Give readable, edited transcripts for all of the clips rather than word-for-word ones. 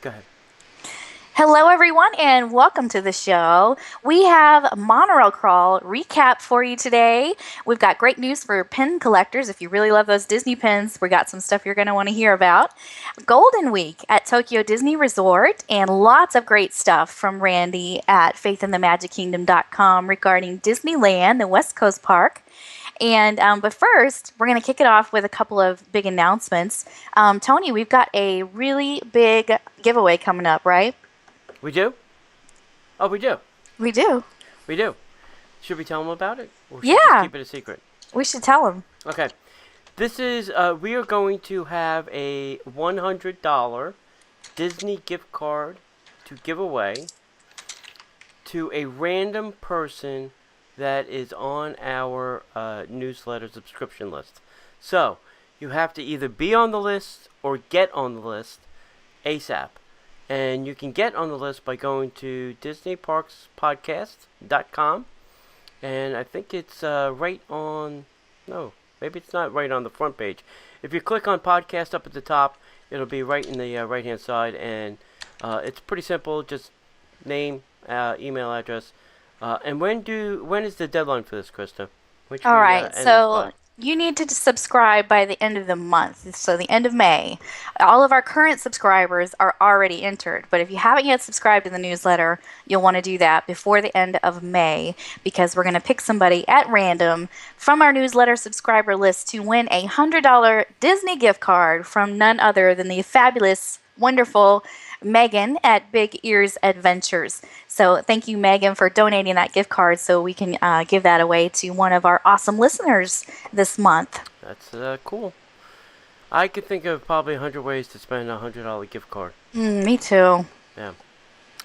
Go ahead. Hello, everyone, and welcome to the show. We have Monorail Crawl recap for you today. We've got great news for pin collectors. If you really love those Disney pins, we got some stuff you're going to want to hear about. Golden Week at Tokyo Disney Resort, and lots of great stuff from Randy at faithinthemagickingdom.com regarding Disneyland, the West Coast Park. But first, we're going to kick it off with a couple of big announcements. Tony, we've got a really big giveaway coming up, right? We do? Oh, we do. We do. We do. Should we tell them about it? Or should we Yeah. just keep it a secret? We should tell them. Okay. This is, we are going to have a $100 Disney gift card to give away to a random person that is on our newsletter subscription list. So, you have to either be on the list or get on the list ASAP. And you can get on the list by going to DisneyParksPodcast.com. And I think it's right on... No, maybe it's not right on the front page. If you click on podcast up at the top, it'll be right in the right-hand side. And it's pretty simple. Just name, email address. And when is the deadline for this, Krista? All right, so you need to subscribe by the end of the month, so the end of May. All of our current subscribers are already entered, but if you haven't yet subscribed to the newsletter, you'll want to do that before the end of May, because we're going to pick somebody at random from our newsletter subscriber list to win a $100 Disney gift card from none other than the fabulous, wonderful Megan at Big Ears Adventures. So thank you, Megan, for donating that gift card so we can give that away to one of our awesome listeners this month. That's cool. I could think of probably 100 ways to spend a $100 gift card. Me too. Yeah.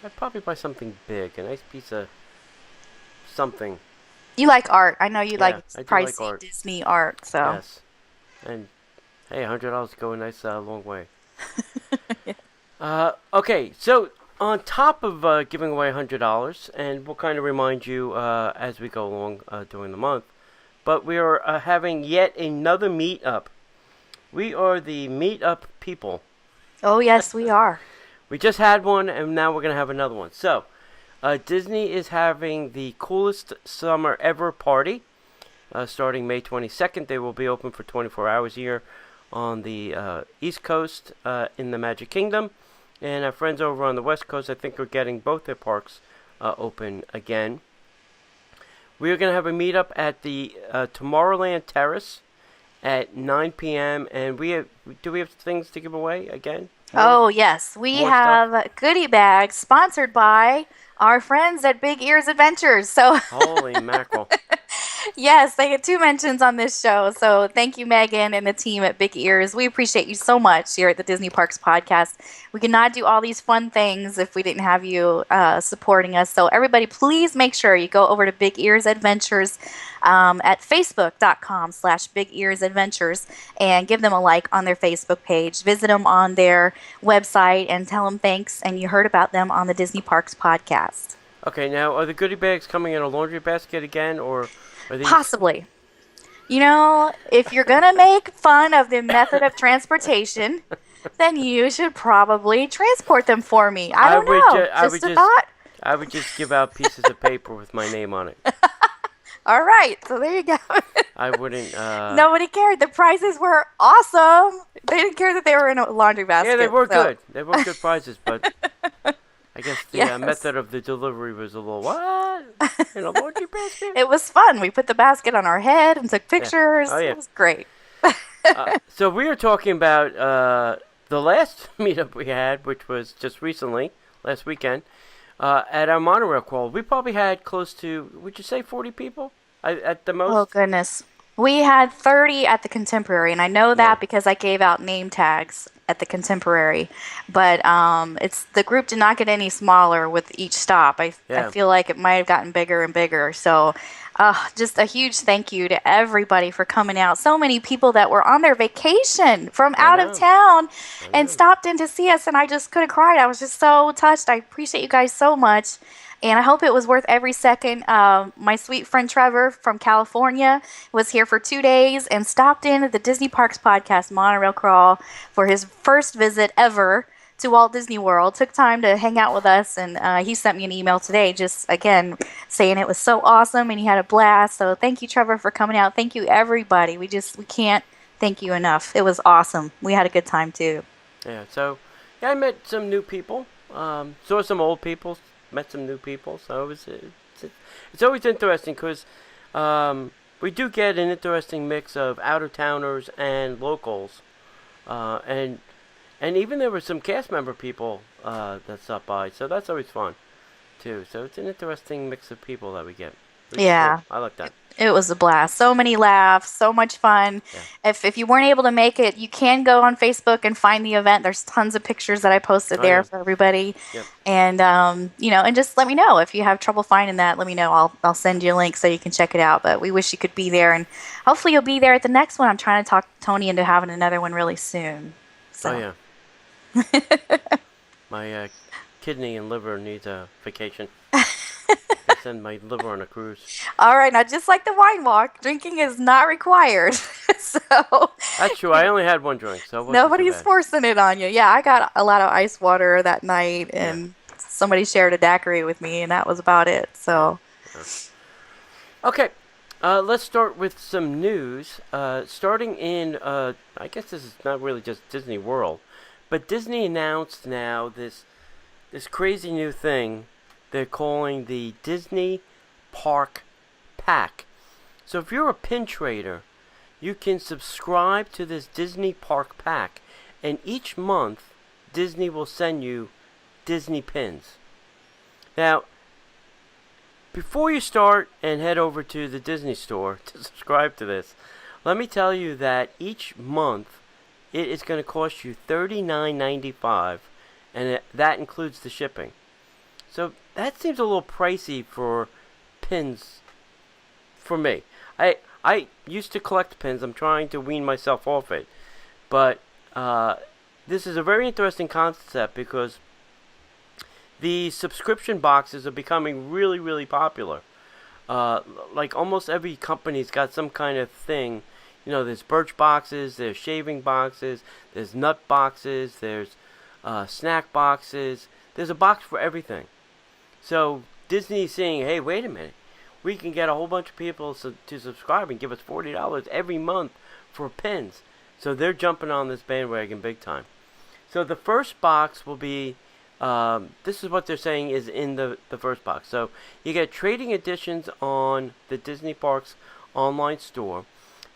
I'd probably buy something big, a nice piece of something. You like art. I know you Yeah, like I do pricey like art. Disney art. So Yes. And hey, $100 go a nice long way. Okay, so on top of giving away $100, and we'll kind of remind you as we go along during the month, but we are having yet another meetup. We are the meetup people. Oh, yes, we are. We just had one, and now we're going to have another one. So, Disney is having the coolest summer ever party starting May 22nd. They will be open for 24 hours here on the East Coast in the Magic Kingdom. And our friends over on the West Coast, I think, are getting both their parks open again. We are going to have a meetup at the Tomorrowland Terrace at 9 p.m. And do we have things to give away again? Oh, yes. We More have goodie bags sponsored by our friends at Big Ears Adventures. So, Holy mackerel. yes, they get 2 mentions on this show. So, thank you, Megan and the team at Big Ears. We appreciate you so much here at the Disney Parks Podcast. We could not do all these fun things if we didn't have you supporting us. So, everybody, please make sure you go over to Big Ears Adventures at facebook.com/Big Ears Adventures and give them a like on their Facebook page. Visit them on their website and tell them thanks. And you heard about them on the Disney Parks Podcast. Okay, now, are the goodie bags coming in a laundry basket again, or are these... Possibly. You know, if you're going to make fun of the method of transportation, then you should probably transport them for me. I don't know. Just a thought. I would just give out pieces of paper with my name on it. All right. So there you go. I wouldn't... Nobody cared. The prices were awesome. They didn't care that they were in a laundry basket. Yeah, they were so. good. They were good prizes, but... I guess the Yes. method of the delivery was a little, what? In a laundry basket? It was fun. We put the basket on our head and took pictures. Oh, yeah. It was great. So we are talking about the last meetup we had, which was just recently, last weekend, at our monorail crawl. We probably had close to, would you say 40 people at the most? Oh, goodness. We had 30 at the Contemporary, and I know that Yeah. because I gave out name tags at the Contemporary. But the group did not get any smaller with each stop. I feel like it might have gotten bigger and bigger. So just a huge thank you to everybody for coming out. So many people that were on their vacation from out of town and stopped in to see us, and I just could have cried. I was just so touched. I appreciate you guys so much. And I hope it was worth every second. My sweet friend Trevor from California was here for 2 days and stopped in at the Disney Parks Podcast Monorail Crawl for his first visit ever to Walt Disney World, took time to hang out with us, and he sent me an email today, just again saying it was so awesome and he had a blast. So thank you, Trevor, for coming out. Thank you, everybody. We can't thank you enough. It was awesome. We had a good time too. Yeah. So, yeah, I met some new people. Saw some old people. Met some new people. So it's always interesting because we do get an interesting mix of out-of-towners and locals, and even there were some cast member people that stopped by. So that's always fun too. So it's an interesting mix of people that we get. Yeah. Cool. I like that. It was a blast. So many laughs, so much fun. Yeah. If you weren't able to make it, you can go on Facebook and find the event. There's tons of pictures that I posted there for everybody. Yep. And and just let me know if you have trouble finding that. Let me know. I'll send you a link so you can check it out. But we wish you could be there, and hopefully you'll be there at the next one. I'm trying to talk Tony into having another one really soon. So. Oh yeah. My kidney and liver needs a vacation. I send my liver on a cruise. All right, now just like the wine walk, drinking is not required. So that's true. I only had one drink, so nobody's forcing it on you. Yeah, I got a lot of ice water that night, and somebody shared a daiquiri with me, and that was about it. So, okay, let's start with some news. Starting in, I guess this is not really just Disney World, but Disney announced now this crazy new thing they're calling the Disney Park Pack. So if you're a pin trader, you can subscribe to this Disney Park Pack, and each month Disney will send you Disney pins. Now, before you start and head over to the Disney store to subscribe to this, let me tell you that each month it is going to cost you $39.95, and that includes the shipping. So that seems a little pricey for pins for me. I used to collect pins. I'm trying to wean myself off it. But this is a very interesting concept because the subscription boxes are becoming really, really popular. Like almost every company's got some kind of thing. You know, there's birch boxes, there's shaving boxes, there's nut boxes, there's snack boxes. There's a box for everything. So Disney's saying, hey, wait a minute. We can get a whole bunch of people to subscribe and give us $40 every month for pins. So they're jumping on this bandwagon big time. So the first box will be, this is what they're saying is in the first box. So you get trading editions on the Disney Parks online store.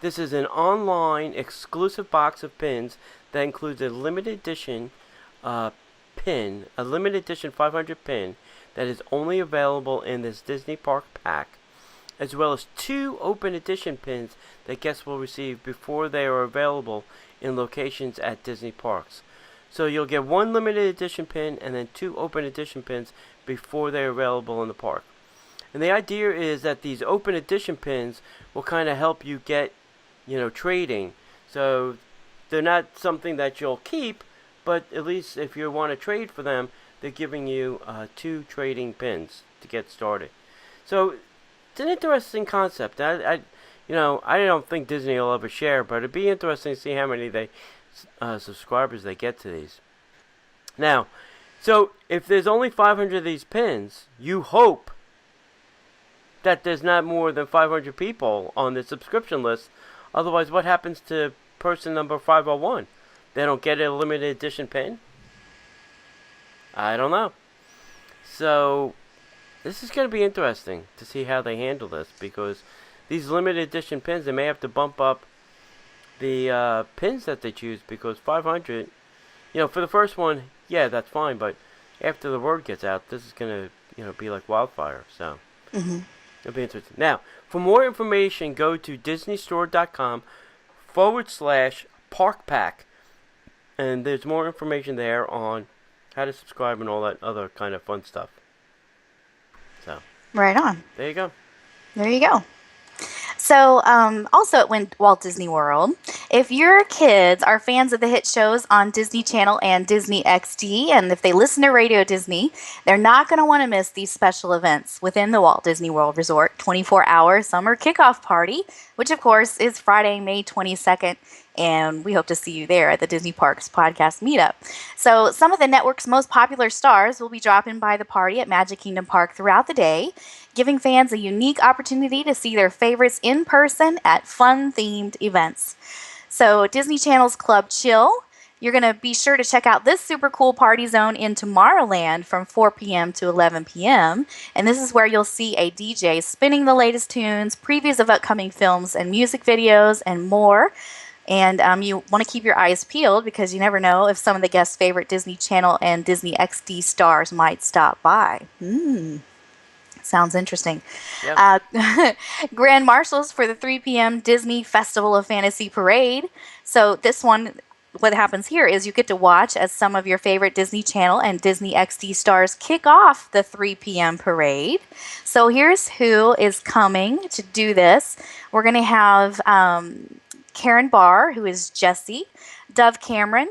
This is an online exclusive box of pins that includes a limited edition pin, a limited edition 500 pin that is only available in this Disney Park Pack, as well as 2 open edition pins that guests will receive before they are available in locations at Disney Parks. So you'll get 1 limited edition pin and then 2 open edition pins before they're available in the park. And the idea is that these open edition pins will kind of help you get, trading. So they're not something that you'll keep, but at least if you want to trade for them, they're giving you 2 trading pins to get started. So it's an interesting concept. I don't think Disney will ever share, but it'd be interesting to see how many subscribers they get to these. Now, so if there's only 500 of these pins, you hope that there's not more than 500 people on the subscription list. Otherwise, what happens to person number 501? They don't get a limited edition pin? I don't know. So, this is going to be interesting to see how they handle this, because these limited edition pins, they may have to bump up the pins that they choose, because 500, for the first one, yeah, that's fine, but after the word gets out, this is going to, be like wildfire, so it'll be interesting. Now, for more information, go to disneystore.com/parkpack, and there's more information there on how to subscribe and all that other kind of fun stuff. So. Right on. There you go. There you go. So So, also at Walt Disney World, if your kids are fans of the hit shows on Disney Channel and Disney XD, and if they listen to Radio Disney, they're not going to want to miss these special events within the Walt Disney World Resort 24-hour summer kickoff party, which of course is Friday, May 22nd. And we hope to see you there at the Disney Parks Podcast Meetup. So, some of the network's most popular stars will be dropping by the party at Magic Kingdom Park throughout the day, giving fans a unique opportunity to see their favorites in person at fun-themed events. So, Disney Channel's Club Chill, you're going to be sure to check out this super cool party zone in Tomorrowland from 4 p.m. to 11 p.m. And this is where you'll see a DJ spinning the latest tunes, previews of upcoming films and music videos, and more. And you want to keep your eyes peeled because you never know if some of the guests' favorite Disney Channel and Disney XD stars might stop by. Sounds interesting. Yep. Grand Marshals for the 3 p.m. Disney Festival of Fantasy Parade. So this one, what happens here is you get to watch as some of your favorite Disney Channel and Disney XD stars kick off the 3 p.m. parade. So here's who is coming to do this. We're going to have Karen Barr, who is Jessie, Dove Cameron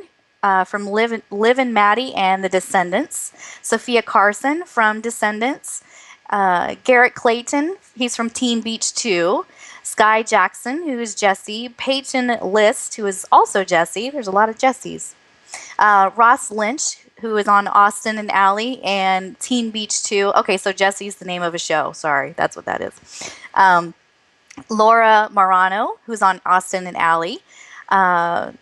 from Liv and Maddie and the Descendants, Sophia Carson from Descendants, Garrett Clayton, he's from Teen Beach 2, Sky Jackson, who is Jessie, Peyton List, who is also Jessie, there's a lot of Jessies, Ross Lynch, who is on Austin and Ally and Teen Beach 2. Okay, so Jessie's the name of a show, sorry, that's what that is. Laura Marano, who's on Austin and Ally.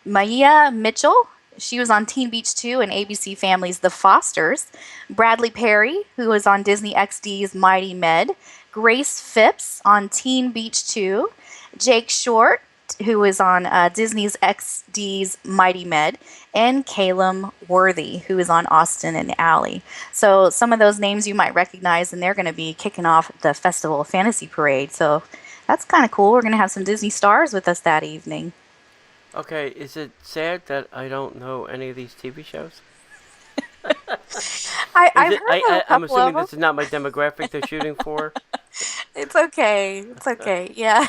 Maya Mitchell, she was on Teen Beach 2 and ABC Family's The Fosters. Bradley Perry, who was on Disney XD's Mighty Med. Grace Phipps on Teen Beach 2. Jake Short, who is on Disney's XD's Mighty Med. And Calum Worthy, who is on Austin and Ally. So some of those names you might recognize, and they're going to be kicking off the Festival of Fantasy Parade. So that's kind of cool. We're going to have some Disney stars with us that evening. Okay, is it sad that I don't know any of these TV shows? I'm assuming this is not my demographic they're shooting for. It's okay. It's okay. Yeah.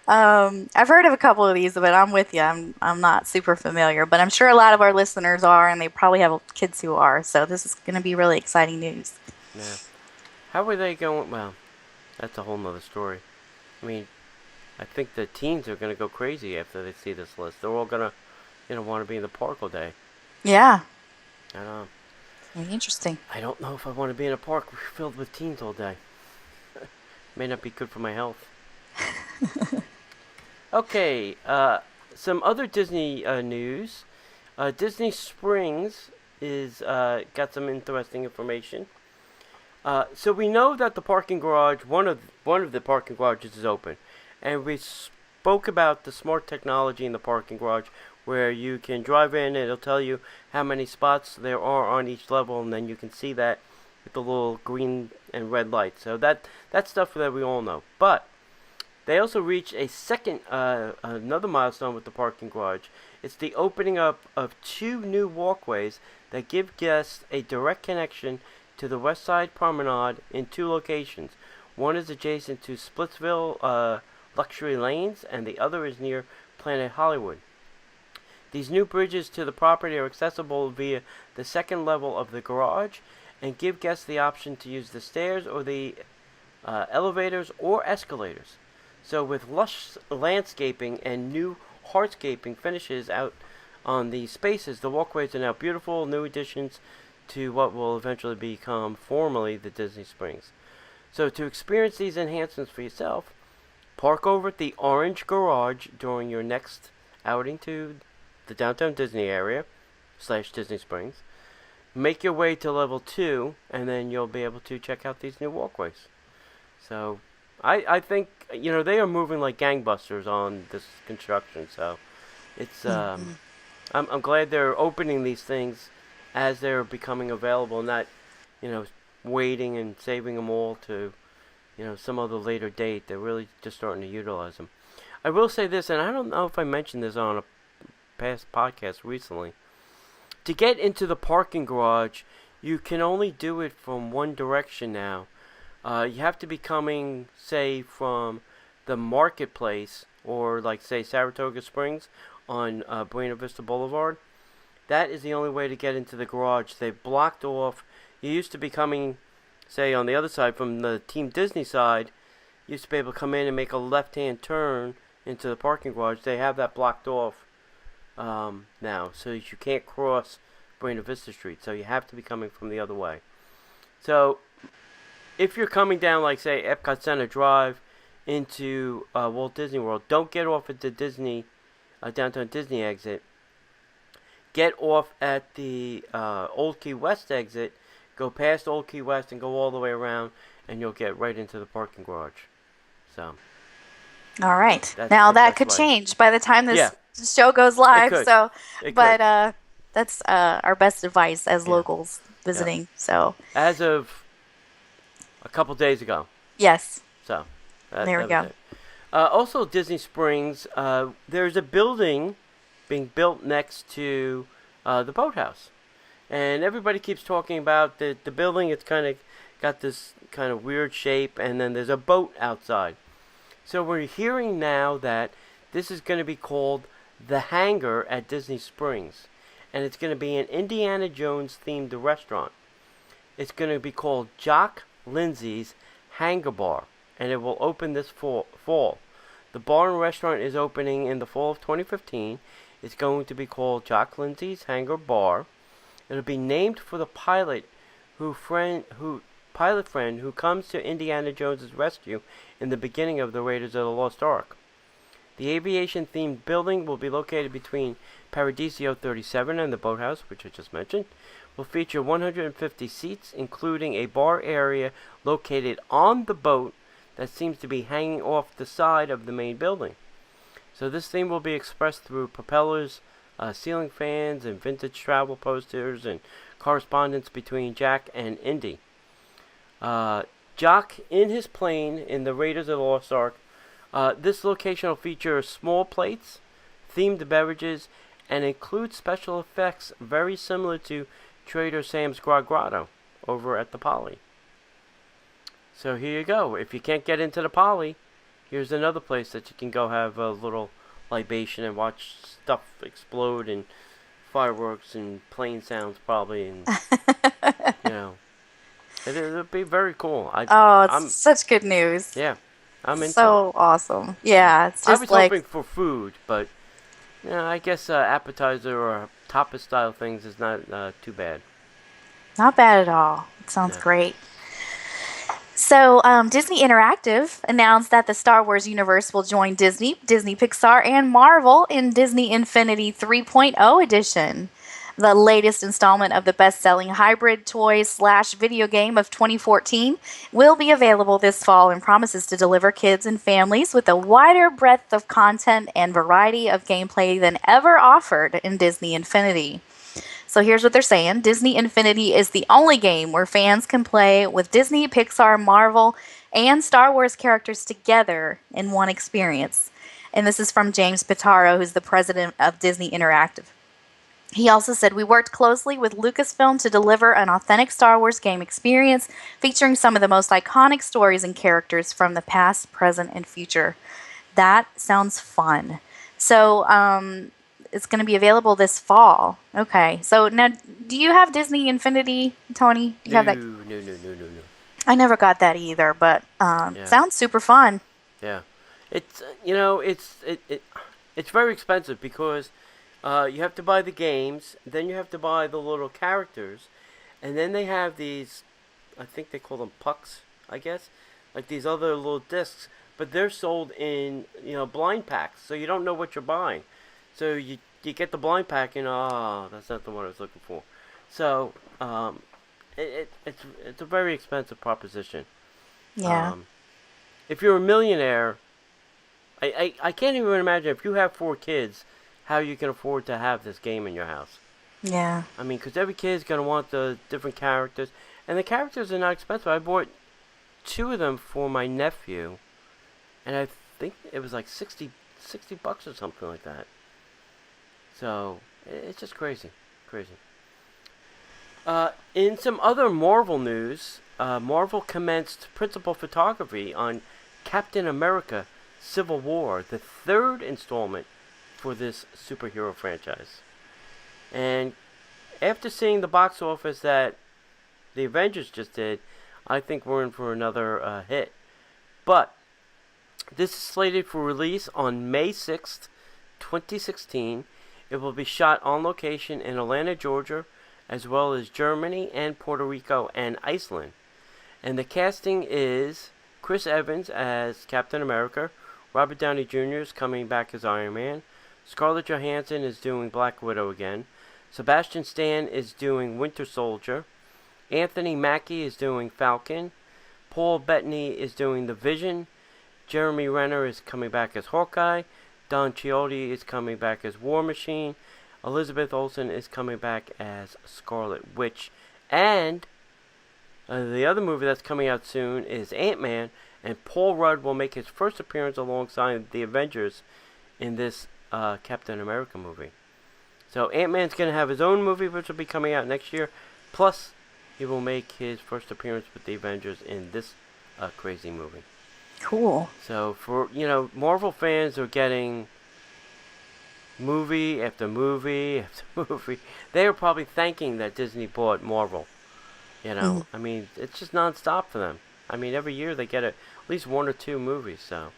I've heard of a couple of these, but I'm with you. I'm not super familiar, but I'm sure a lot of our listeners are, and they probably have kids who are. So this is going to be really exciting news. Yeah. How are they going? Well, that's a whole nother story. I mean, I think the teens are going to go crazy after they see this list. They're all going to, want to be in the park all day. Yeah. I know. Very interesting. I don't know if I want to be in a park filled with teens all day. May not be good for my health. Okay, some other Disney news. Disney Springs is got some interesting information. So we know that the parking garage, one of the parking garages is open, and we spoke about the smart technology in the parking garage, where you can drive in and it'll tell you how many spots there are on each level, and then you can see that with the little green and red lights. So that's stuff that we all know. But they also reached a second, another milestone with the parking garage. It's the opening up of 2 new walkways that give guests a direct connection to the West Side Promenade in 2 locations. One is adjacent to Splitsville Luxury Lanes, and the other is near Planet Hollywood. These new bridges to the property are accessible via the second level of the garage and give guests the option to use the stairs or the elevators or escalators. So with lush landscaping and new hardscaping finishes out on these spaces, the walkways are now beautiful, new additions to what will eventually become formally the Disney Springs. So to experience these enhancements for yourself, park over at the Orange Garage during your next outing to the downtown Disney area / Disney Springs. Make your way to level 2, and then you'll be able to check out these new walkways. So I think, they are moving like gangbusters on this construction. So it's I'm glad they're opening these things as they're becoming available, not, waiting and saving them all to, some other later date. They're really just starting to utilize them. I will say this, and I don't know if I mentioned this on a past podcast recently. To get into the parking garage, you can only do it from one direction now. You have to be coming, say, from the marketplace or, like, say, Saratoga Springs on Buena Vista Boulevard. That is the only way to get into the garage. They've blocked off. You used to be coming, say, on the other side from the Team Disney side. You used to be able to come in and make a left-hand turn into the parking garage. They have that blocked off now, so you can't cross Buena Vista Street. So you have to be coming from the other way. So if you're coming down, like, say, Epcot Center Drive into Walt Disney World, don't get off at the Disney downtown Disney exit. Get off at the Old Key West exit, go past Old Key West and go all the way around, and you'll get right into the parking garage. So, all right. Now that could change by the time this show goes live. So, but that's our best advice as locals visiting. Yeah. So, as of a couple days ago. Yes. So, there we go. Also, Disney Springs, there's a building being built next to the boathouse. And everybody keeps talking about the building. It's kind of got this kind of weird shape, and then there's a boat outside. So we're hearing now that this is going to be called The Hangar at Disney Springs. And it's going to be an Indiana Jones themed restaurant. It's going to be called Jock Lindsay's Hangar Bar, and it will open this fall. The bar and restaurant is opening in the fall of 2015. It's going to be called Jock Lindsay's Hangar Bar. It'll be named for the pilot friend who comes to Indiana Jones' rescue in the beginning of the Raiders of the Lost Ark. The aviation-themed building will be located between Paradiso 37 and the boathouse, which I just mentioned. Will feature 150 seats, including a bar area located on the boat that seems to be hanging off the side of the main building. So this theme will be expressed through propellers, ceiling fans, and vintage travel posters, and correspondence between Jack and Indy. Jock in his plane in the Raiders of the Lost Ark. This location will feature small plates, themed beverages, and include special effects very similar to Trader Sam's Grotto over at the Poly. So here you go. If you can't get into the Poly, here's another place that you can go have a little libation and watch stuff explode and fireworks and plane sounds probably, and you know, it'll be very cool. It's such good news. Yeah, I'm into so it. Awesome. Yeah, it's just I was hoping for food, but I guess appetizer or tapas style things is not too bad. Not bad at all. It sounds great. So, Disney Interactive announced that the Star Wars universe will join Disney, Pixar, and Marvel in Disney Infinity 3.0 edition. The latest installment of the best-selling hybrid toy/video game of 2014 will be available this fall and promises to deliver kids and families with a wider breadth of content and variety of gameplay than ever offered in Disney Infinity. So here's what they're saying. Disney Infinity is the only game where fans can play with Disney, Pixar, Marvel, and Star Wars characters together in one experience. And this is from James Pitaro, who's the president of Disney Interactive. He also said, "We worked closely with Lucasfilm to deliver an authentic Star Wars game experience featuring some of the most iconic stories and characters from the past, present, and future." That sounds fun. So, it's going to be available this fall. Okay. So now, do you have Disney Infinity, Tony? Do you have that? No. I never got that either, but sounds super fun. Yeah. It's it's very expensive because you have to buy the games, then you have to buy the little characters, and then they have these, I think they call them pucks, I guess, like these other little discs, but they're sold in blind packs, so you don't know what you're buying. So you get the blind pack and that's not the one I was looking for. So it's a very expensive proposition. Yeah. If you're a millionaire, I can't even imagine if you have 4 kids how you can afford to have this game in your house. Yeah. I mean, because every kid's gonna want the different characters, and the characters are not expensive. I bought 2 of them for my nephew, and I think it was like $60 or something like that. So, it's just crazy. In some other Marvel news, Marvel commenced principal photography on Captain America: Civil War, the third installment for this superhero franchise. And after seeing the box office that the Avengers just did, I think we're in for another hit. But this is slated for release on May 6th, 2016. It will be shot on location in Atlanta, Georgia, as well as Germany and Puerto Rico and Iceland. And the casting is Chris Evans as Captain America, Robert Downey Jr. is coming back as Iron Man, Scarlett Johansson is doing Black Widow again, Sebastian Stan is doing Winter Soldier, Anthony Mackie is doing Falcon, Paul Bettany is doing The Vision, Jeremy Renner is coming back as Hawkeye, Don Quixote is coming back as War Machine, Elizabeth Olsen is coming back as Scarlet Witch, and the other movie that's coming out soon is Ant-Man, and Paul Rudd will make his first appearance alongside the Avengers in this Captain America movie. So Ant-Man's going to have his own movie, which will be coming out next year, plus he will make his first appearance with the Avengers in this crazy movie. Cool. So for, Marvel fans are getting movie after movie after movie. They are probably thanking that Disney bought Marvel. I mean, it's just nonstop for them. I mean, every year they get at least one or two movies, so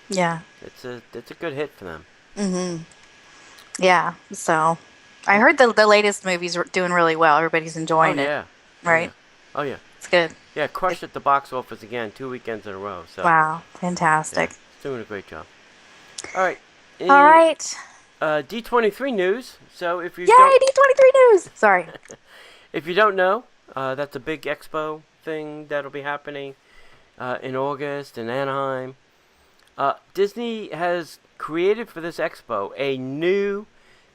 Yeah. it's a good hit for them. Mhm. Yeah. So, I heard the latest movies are doing really well. Everybody's enjoying it, Yeah. right? Oh yeah. It's good. Yeah, crushed at the box office again, 2 weekends in a row. So Wow. yeah, Fantastic. it's doing a great job. All right. All right. D23 news. So if you Yay, D23 news. Sorry. if you don't know, that's a big expo thing that'll be happening in August in Anaheim. Disney has created for this expo a new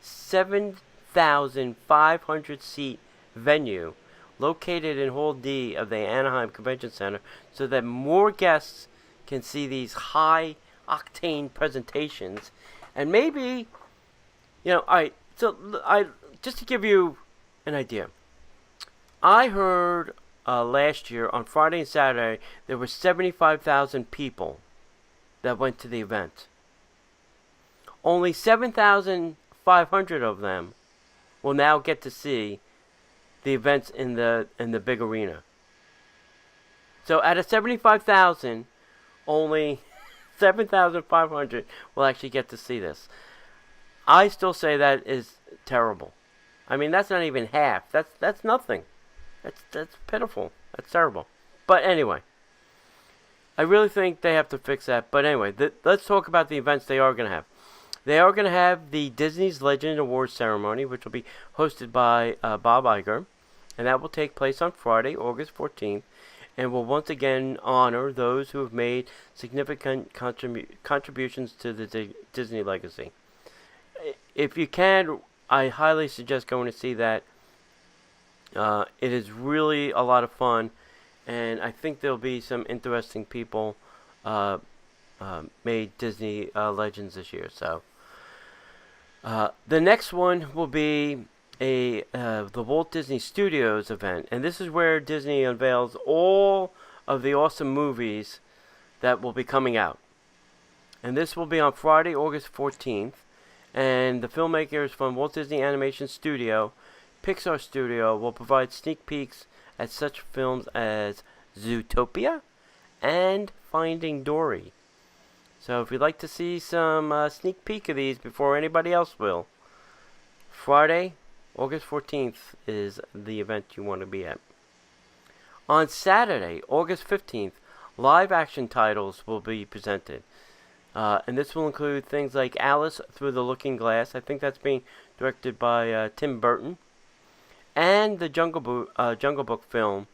7,500 seat venue located in Hall D of the Anaheim Convention Center so that more guests can see these high octane presentations. And maybe, just to give you an idea, I heard last year on Friday and Saturday there were 75,000 people that went to the event. Only 7,500 of them will now get to see the events in the big arena. So out of 75,000, only 7,500 will actually get to see this. I still say that is terrible. I mean, that's not even half. That's nothing. That's pitiful. That's terrible. But anyway, I really think they have to fix that. But anyway, let's talk about the events they are going to have. They are going to have the Disney's Legend Awards ceremony, which will be hosted by Bob Iger, and that will take place on Friday, August 14th, and will once again honor those who have made significant contributions to the Disney legacy. If you can, I highly suggest going to see that. It is really a lot of fun, and I think there'll be some interesting people made Disney legends this year. So the next one will be the Walt Disney Studios event, and this is where Disney unveils all of the awesome movies that will be coming out. And this will be on Friday, August 14th, and the filmmakers from Walt Disney Animation Studio, Pixar Studio, will provide sneak peeks at such films as Zootopia and Finding Dory. So if you'd like to see some sneak peek of these before anybody else will, Friday, August 14th is the event you want to be at. On Saturday, August 15th, live action titles will be presented. And this will include things like Alice Through the Looking Glass. I think that's being directed by Tim Burton. And the Jungle Book film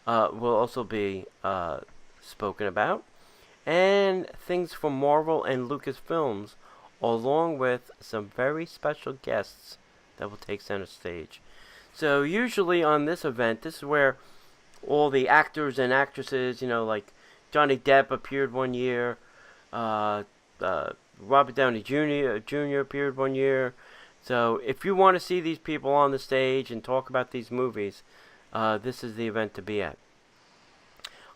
will also be spoken about. And things from Marvel and Lucasfilms, along with some very special guests that will take center stage. So usually on this event, this is where all the actors and actresses, like Johnny Depp appeared one year, Robert Downey Jr. appeared one year. So if you want to see these people on the stage and talk about these movies, this is the event to be at.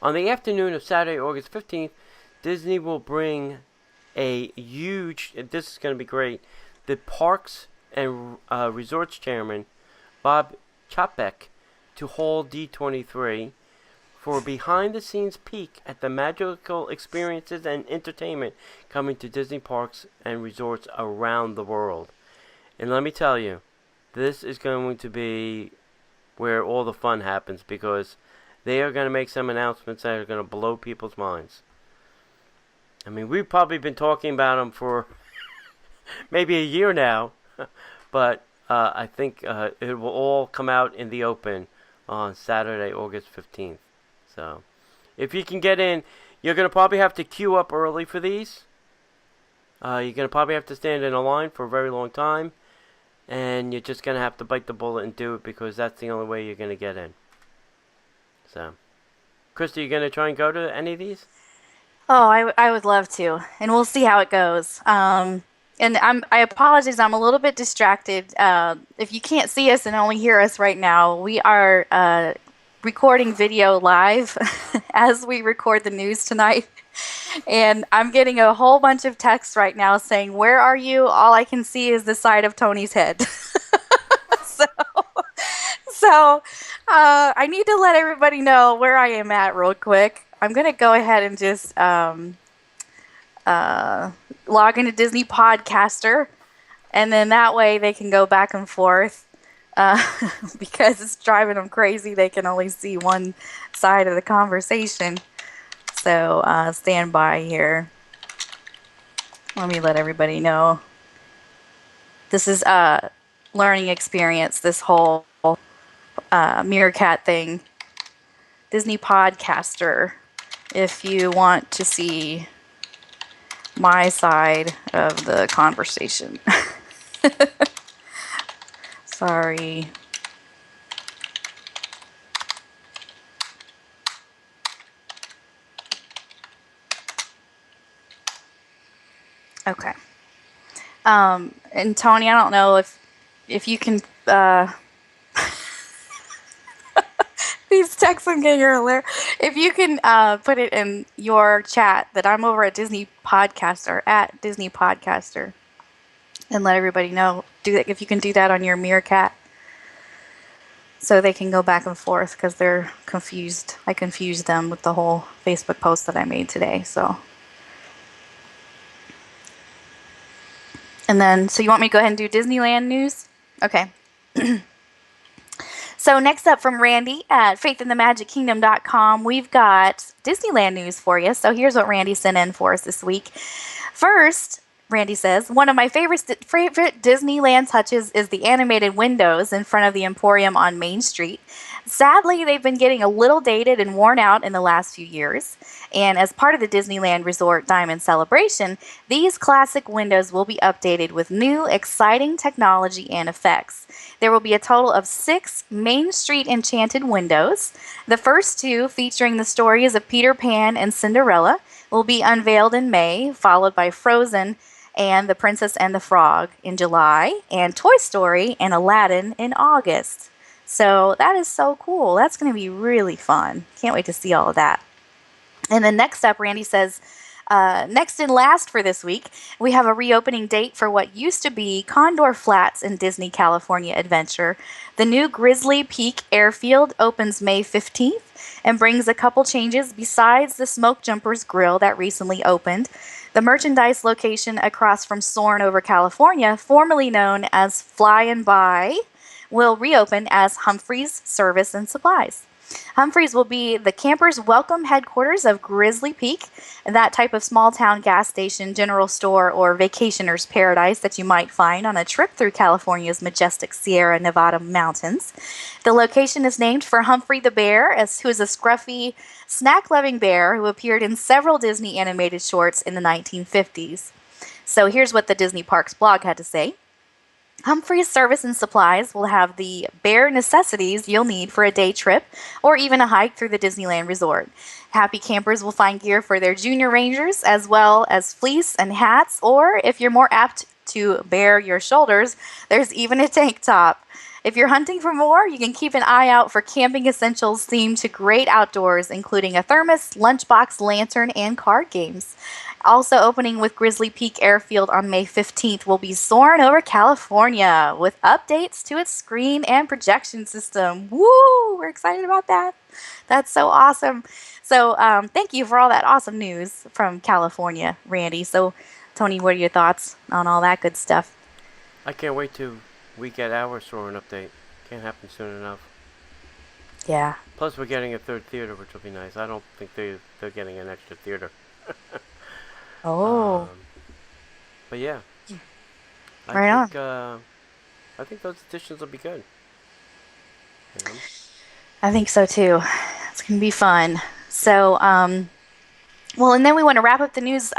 On the afternoon of Saturday, August 15th, Disney will bring a huge, this is going to be great, the Parks and Resorts Chairman, Bob Chapek, to Hall D23 for a behind-the-scenes peek at the magical experiences and entertainment coming to Disney parks and resorts around the world. And let me tell you, this is going to be where all the fun happens, because they are going to make some announcements that are going to blow people's minds. I mean, we've probably been talking about them for maybe a year now, but I think it will all come out in the open on Saturday, August 15th. So, if you can get in, you're going to probably have to queue up early for these. You're going to probably have to stand in a line for a very long time, and you're just going to have to bite the bullet and do it, because that's the only way you're going to get in. So, Krista, you going to try and go to any of these? Oh, I would love to, and we'll see how it goes. And I apologize, I'm a little bit distracted. If you can't see us and only hear us right now, we are recording video live as we record the news tonight. And I'm getting a whole bunch of texts right now saying, "Where are you?" All I can see is the side of Tony's head. So I need to let everybody know where I am at real quick. I'm going to go ahead and just log into Disney Podcaster, and then that way they can go back and forth because it's driving them crazy. They can only see one side of the conversation. So stand by here. Let me let everybody know. This is a learning experience, this whole Meerkat thing. Disney Podcaster, if you want to see my side of the conversation. Sorry. Okay. And Tony, I don't know if you can these texts I'm getting are hilarious. If you can put it in your chat that I'm over at Disney Podcaster, at Disney Podcaster, and let everybody know. Do that if you can do that on your Meerkat, so they can go back and forth, because they're confused. I confused them with the whole Facebook post that I made today. So, and then, so you want me to go ahead and do Disneyland news? Okay. So next up from Randy at faithinthemagickingdom.com, we've got Disneyland news for you. So here's what Randy sent in for us this week. First, Randy says, one of my favorite Disneyland touches is the animated windows in front of the Emporium on Main Street. Sadly, they've been getting a little dated and worn out in the last few years. And as part of the Disneyland Resort Diamond Celebration, these classic windows will be updated with new, exciting technology and effects. There will be a total of 6 Main Street Enchanted windows. The first 2, featuring the stories of Peter Pan and Cinderella, will be unveiled in May, followed by Frozen and The Princess and the Frog in July, and Toy Story and Aladdin in August. So that is so cool. That's going to be really fun. Can't wait to see all of that. And then next up, Randy says, next and last for this week, we have a reopening date for what used to be Condor Flats in Disney California Adventure. The new Grizzly Peak Airfield opens May 15th and brings a couple changes besides the Smoke Jumpers Grill that recently opened. The merchandise location across from Soarin' Over California, formerly known as Fly and Buy, will reopen as Humphreys Service and Supplies. Humphreys will be the campers' welcome headquarters of Grizzly Peak, that type of small-town gas station, general store, or vacationer's paradise that you might find on a trip through California's majestic Sierra Nevada mountains. The location is named for Humphrey the Bear, who is a scruffy, snack-loving bear who appeared in several Disney animated shorts in the 1950s. So here's what the Disney Parks blog had to say. Humphreys Service and Supplies will have the bare necessities you'll need for a day trip or even a hike through the Disneyland Resort. Happy campers will find gear for their junior rangers, as well as fleece and hats, or if you're more apt to bare your shoulders, there's even a tank top. If you're hunting for more, you can keep an eye out for camping essentials themed to great outdoors, including a thermos, lunchbox, lantern, and card games. Also opening with Grizzly Peak Airfield on May 15th will be Soarin' over California with updates to its screen and projection system. Woo! We're excited about that. That's so awesome. So, thank you for all that awesome news from California, Randy. So, Tony, what are your thoughts on all that good stuff? I can't wait till we get our Soarin' update. Can't happen soon enough. Yeah. Plus, we're getting a third theater, which will be nice. I don't think they're getting an extra theater. Oh. But yeah, Right think I think those additions will be good. You know? I think so too. It's gonna be fun. So, well, and then we want to wrap up the news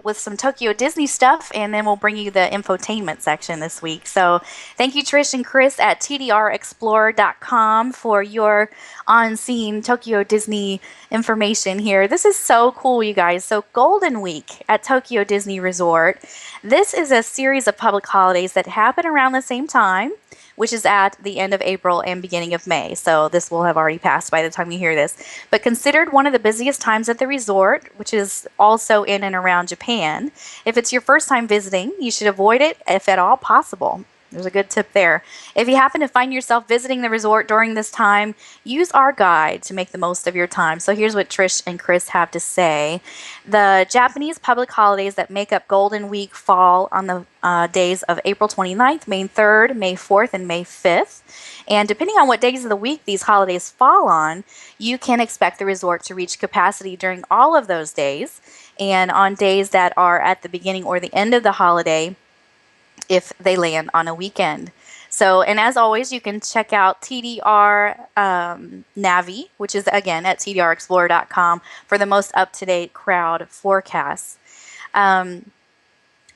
with some Tokyo Disney stuff, and then we'll bring you the infotainment section this week. So, thank you, Trish and Chris at tdrexplorer.com for your on-scene Tokyo Disney information here. This is so cool, you guys. So, Golden Week at Tokyo Disney Resort. This is a series of public holidays that happen around the same time, which is at the end of April and beginning of May. So this will have already passed by the time you hear this. But considered one of the busiest times at the resort, which is also in and around Japan. If it's your first time visiting, you should avoid it if at all possible. There's a good tip there. If you happen to find yourself visiting the resort during this time, use our guide to make the most of your time. So here's what Trish and Chris have to say. The Japanese public holidays that make up Golden Week fall on the days of April 29th, May 3rd, May 4th, and May 5th. And depending on what days of the week these holidays fall on, you can expect the resort to reach capacity during all of those days. And on days that are at the beginning or the end of the holiday, if they land on a weekend. So, and as always, you can check out TDR Navi, which is again at tdrexplorer.com for the most up-to-date crowd forecasts.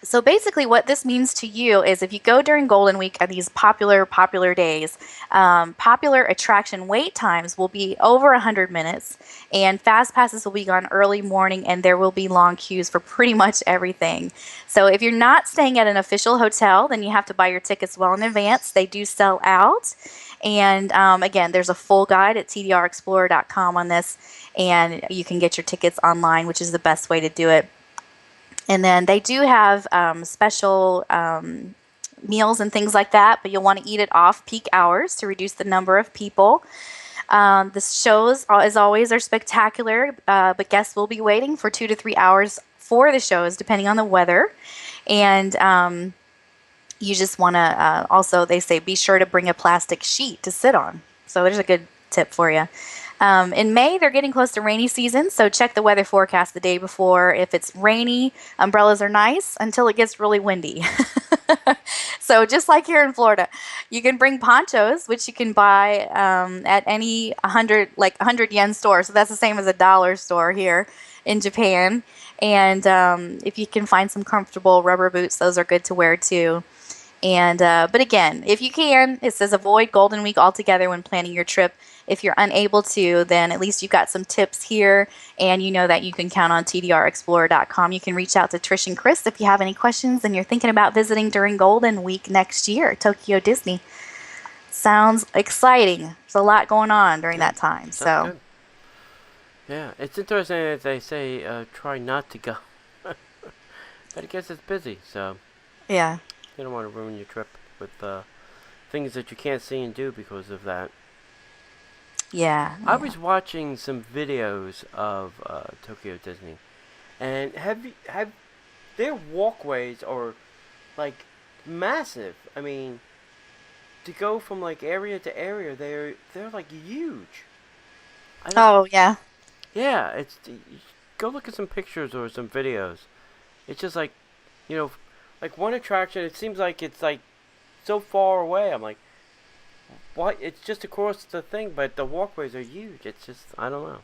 So basically what this means to you is if you go during Golden Week at these popular days, popular attraction wait times will be over 100 minutes, and fast passes will be gone early morning, and there will be long queues for pretty much everything. So if you're not staying at an official hotel, then you have to buy your tickets well in advance. They do sell out. And again, there's a full guide at tdrexplorer.com on this, and you can get your tickets online, which is the best way to do it. And then they do have special meals and things like that, but you'll want to eat it off peak hours to reduce the number of people. The shows, as always, are spectacular, but guests will be waiting for 2 to 3 hours for the shows, depending on the weather. And you just want to also, they say, be sure to bring a plastic sheet to sit on. So there's a good tip for you. In May, they're getting close to rainy season, so check the weather forecast the day before. If it's rainy, umbrellas are nice until it gets really windy. So just like here in Florida, you can bring ponchos, which you can buy at any 100 yen store. So that's the same as a dollar store here in Japan. And if you can find some comfortable rubber boots, those are good to wear too. And but again, if you can, it says avoid Golden Week altogether when planning your trip. If you're unable to, then at least you've got some tips here, and you know that you can count on tdrexplorer.com. You can reach out to Trish and Chris if you have any questions and you're thinking about visiting during Golden Week next year, Tokyo Disney. Sounds exciting. There's a lot going on during that time. So, good. Yeah, it's interesting that they say try not to go, but I guess it's busy, so yeah. You don't want to ruin your trip with things that you can't see and do because of that. Yeah. I was watching some videos of Tokyo Disney, and have their walkways are like massive. I mean, to go from like area to area, they're like huge. Oh yeah. Yeah, it's go look at some pictures or some videos. It's just like, like one attraction. It seems like it's like so far away. I'm like, what? It's just across the thing, but the walkways are huge. It's just, I don't know.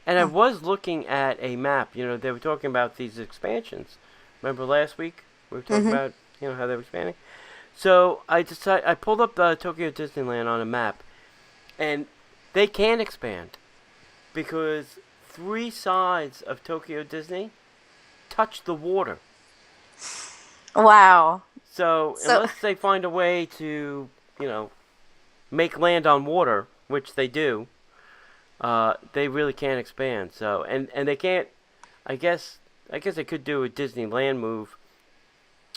And I was looking at a map. They were talking about these expansions. Remember last week we were talking about how they were expanding. So I pulled up Tokyo Disneyland on a map, and they can expand because 3 sides of Tokyo Disney touch the water. Wow. So unless they find a way to, make land on water, which they do, they really can't expand. So and they can't. I guess they could do a Disneyland move.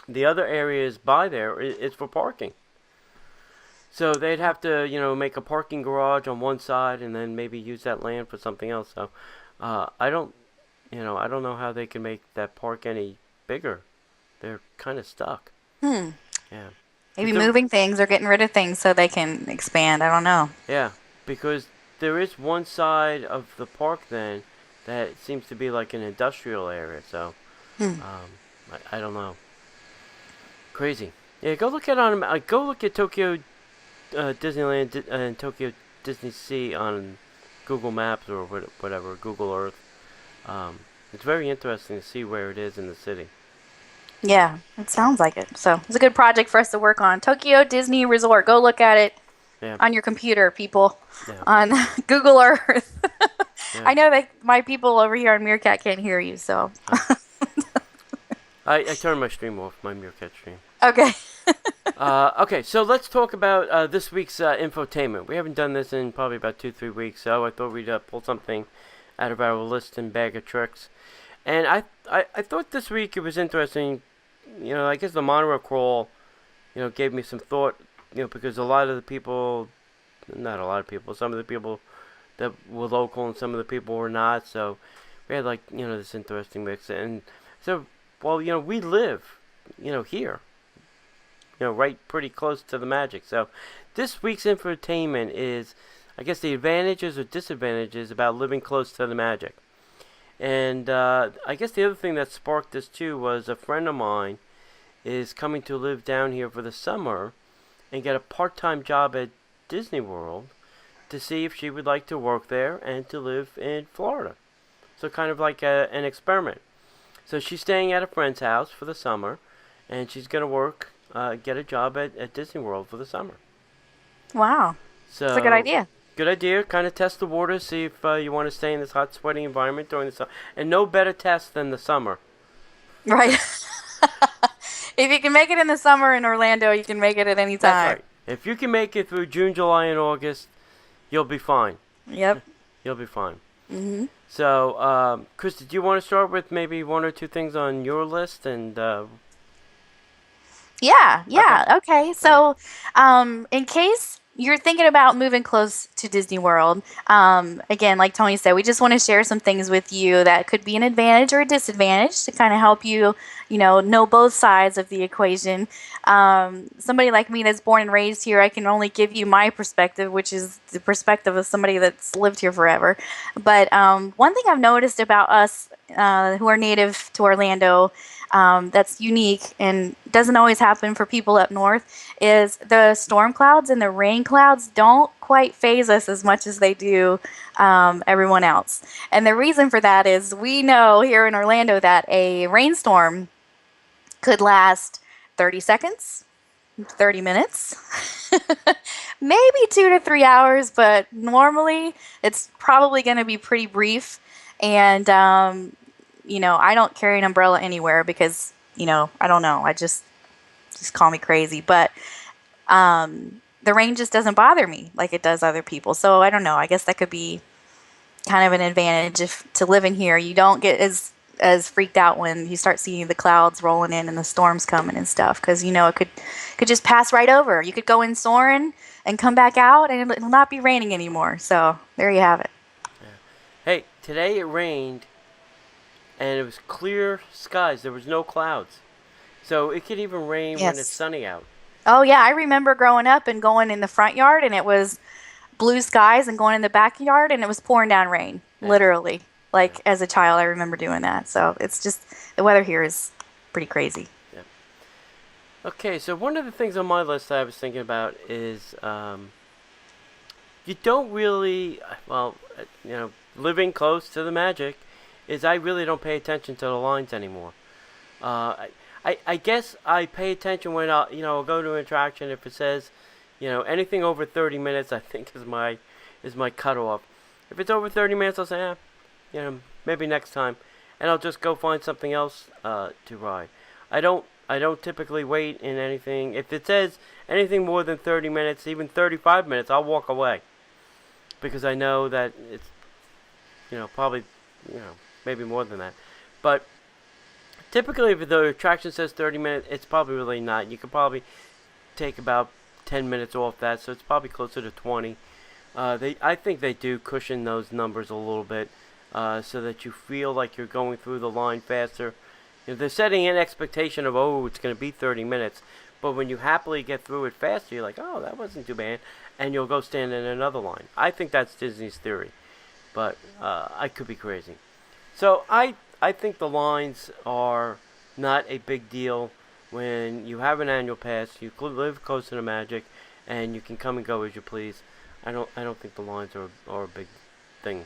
The other areas by there is for parking. So they'd have to, make a parking garage on one side and then maybe use that land for something else. So I don't, I don't know how they can make that park any bigger. They're kind of stuck. Hmm. Yeah. Maybe moving things or getting rid of things so they can expand. I don't know. Yeah, because there is one side of the park then that seems to be like an industrial area. So I don't know. Crazy. Yeah, go look at go look at Tokyo Disneyland and Tokyo Disney Sea on Google Maps or whatever, Google Earth. It's very interesting to see where it is in the city. Yeah, it sounds like it. So it's a good project for us to work on. Tokyo Disney Resort. Go look at it Yeah. on your computer, people, Yeah. on Google Earth. Yeah. I know that my people over here on Meerkat can't hear you, so. I turned my stream off, my Meerkat stream. Okay. Okay, so let's talk about this week's infotainment. We haven't done this in probably about 2-3 weeks, so I thought we'd pull something out of our list and bag of tricks. And I thought this week it was interesting. I guess the monorail crawl, gave me some thought. Because a lot of the people, not a lot of people, some of the people that were local and some of the people were not. So we had this interesting mix. And so, well, we live, here. Right pretty close to the Magic. So this week's infotainment is, I guess, the advantages or disadvantages about living close to the Magic. And I guess the other thing that sparked this too was a friend of mine is coming to live down here for the summer and get a part-time job at Disney World to see if she would like to work there and to live in Florida. So kind of like an experiment. So she's staying at a friend's house for the summer, and she's going to work, get a job at Disney World for the summer. Wow. So That's a good idea. Good idea. Kind of test the water, see if you want to stay in this hot, sweaty environment during the summer. And no better test than the summer. Right. If you can make it in the summer in Orlando, you can make it at any time. That's right. If you can make it through June, July, and August, you'll be fine. Yep. You'll be fine. Mm-hmm. So, Chris, did you want to start with maybe one or two things on your list? And Yeah. Okay. So, in case you're thinking about moving close to Disney World, again, like Tony said, we just want to share some things with you that could be an advantage or a disadvantage to kind of help you, know both sides of the equation. Somebody like me that's born and raised here, I can only give you my perspective, which is the perspective of somebody that's lived here forever. But one thing I've noticed about us who are native to Orlando, that's unique and doesn't always happen for people up north, is the storm clouds and the rain clouds don't quite phase us as much as they do everyone else. And the reason for that is we know here in Orlando that a rainstorm could last 30 seconds, 30 minutes, maybe 2 to 3 hours, but normally it's probably going to be pretty brief. And I don't carry an umbrella anywhere because, I don't know. I just call me crazy. But the rain just doesn't bother me like it does other people. So I don't know. I guess that could be kind of an advantage to live in here. You don't get as freaked out when you start seeing the clouds rolling in and the storms coming and stuff, because it could just pass right over. You could go in soaring and come back out and it'll not be raining anymore. So there you have it. Yeah. Hey, today it rained. And it was clear skies. There was no clouds. So it could even rain when it's sunny out. Oh, yeah. I remember growing up and going in the front yard, and it was blue skies, and going in the backyard, and it was pouring down rain, literally. As a child, I remember doing that. So it's just, the weather here is pretty crazy. Yeah. Okay, so one of the things on my list I was thinking about is you don't really, living close to the Magic, is I really don't pay attention to the lines anymore. I guess I pay attention when I'll go to an attraction if it says, anything over 30 minutes I think is my cutoff. If it's over 30 minutes, I'll say, maybe next time, and I'll just go find something else to ride. I don't I don't typically wait in anything. If it says anything more than 30 minutes, even 35 minutes, I'll walk away because I know that it's, probably, maybe more than that. But typically, if the attraction says 30 minutes, it's probably really not. You could probably take about 10 minutes off that, so it's probably closer to 20. I think they do cushion those numbers a little bit so that you feel like you're going through the line faster. They're setting an expectation of, it's going to be 30 minutes. But when you happily get through it faster, you're like, oh, that wasn't too bad. And you'll go stand in another line. I think that's Disney's theory. But I could be crazy. So I think the lines are not a big deal when you have an annual pass, you live close to the Magic, and you can come and go as you please. I don't think the lines are a big thing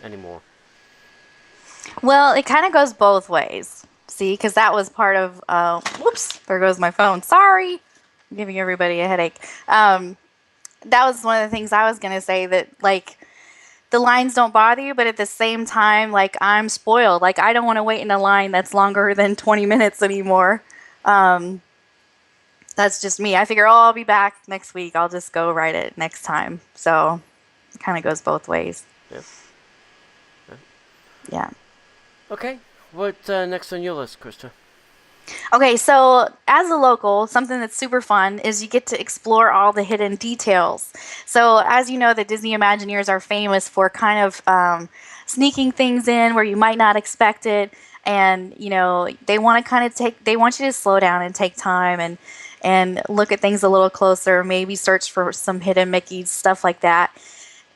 anymore. Well, it kind of goes both ways. See, because that was part of. Whoops! There goes my phone. Sorry, I'm giving everybody a headache. That was one of the things I was gonna say, that like the lines don't bother you, but at the same time, like I'm spoiled. Like I don't want to wait in a line that's longer than 20 minutes anymore. That's just me. I figure, I'll be back next week. I'll just go ride it next time. So it kind of goes both ways. Yeah. Yeah. Okay. What's next on your list, Krista? Okay, so as a local, something that's super fun is you get to explore all the hidden details. So, as you know, the Disney Imagineers are famous for kind of sneaking things in where you might not expect it. And, they want to they want you to slow down and take time and look at things a little closer, maybe search for some hidden Mickeys, stuff like that.